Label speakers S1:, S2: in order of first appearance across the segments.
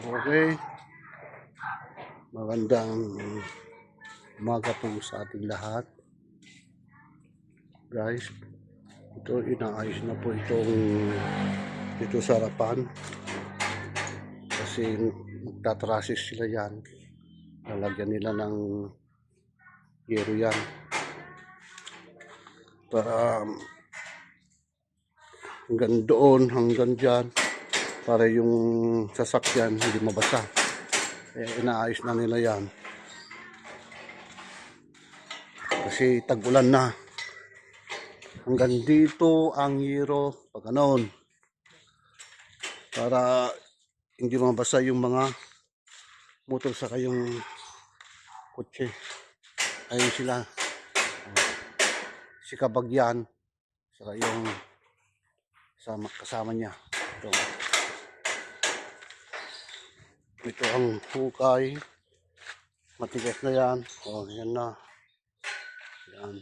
S1: Okay, magandang umaga po sa ating lahat. Guys, ito inaayos na po ito sa harapan kasi magtatrasis sila yan. Lalagyan nila ng yero yan para hanggang doon, hanggang dyan, para yung sasakyan hindi mabasa. Kaya inaayos na nila yan kasi tag-ulan na. Hanggang dito ang yero pag ganoon, para hindi mabasa yung mga motor sa kayong kotse. Ayun sila, si Kabagyan saka yung kasama niya. Ito ang hukay, matigas na yan. Yan na yan.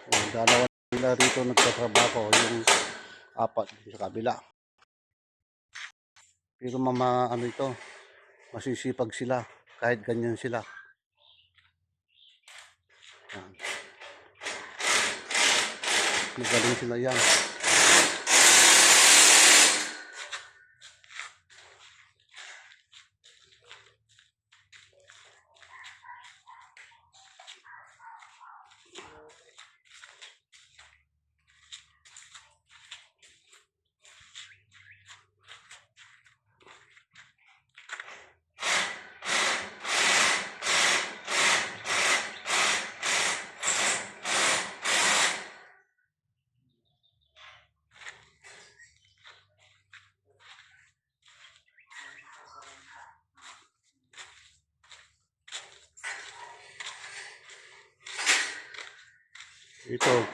S1: Yung dalawa nila rito nagtatrabaho, yung apat sa kabila. Pero ano ito, masisipag sila kahit ganyan sila. Yan. Magaling sila yan.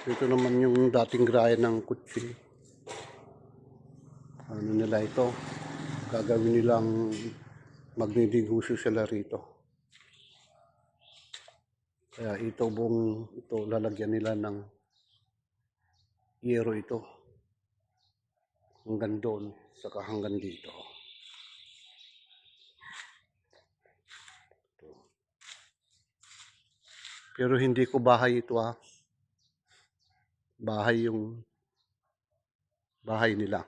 S1: Ito naman yung dating garahe ng kutsi. Ano nila ito? Gagawin nilang magninegosyo sila rito. Kaya ito lalagyan nila ng yero ito. Hanggang doon, saka hanggang dito. Pero hindi ko bahay ito bahay nila.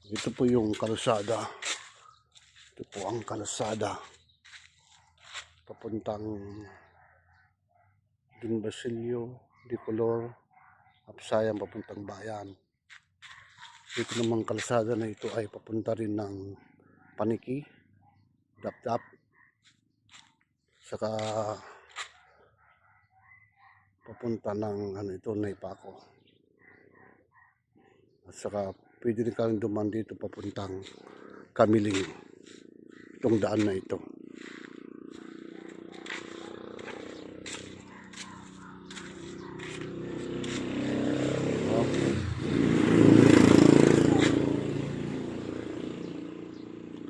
S1: Ito po yung kalsada. Ito po ang kalsada. Papuntang Don Basilio, Dicolor, Apsayan, papuntang bayan. Ito namang kalsada na ito ay papunta rin ng Paniki, Dapdap, saka papunta ng Naipako. At saka pwede rin kang duman dito papuntang Kamiling, itong daan na ito.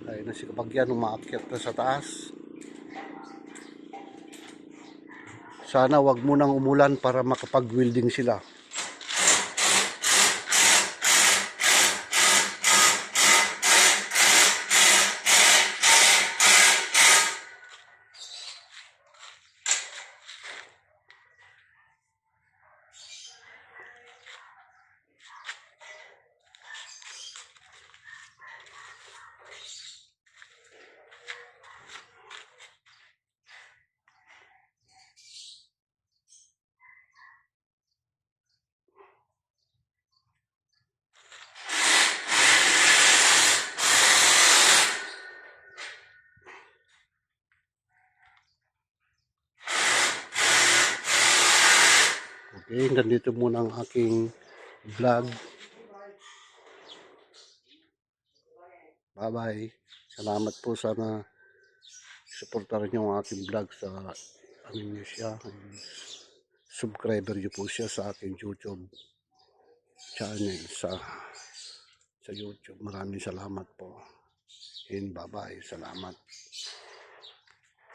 S1: Ay na si Kabagyan, umaakyat na sa taas. Sana wag munang umulan para makapag-welding sila. Okay, ganito muna ang aking vlog. Bye-bye. Salamat po, sana supportaran niyo ang aking vlog sa niyo siya. Subscriber niyo po siya sa aking YouTube channel sa YouTube. Maraming salamat po. And bye-bye. Salamat.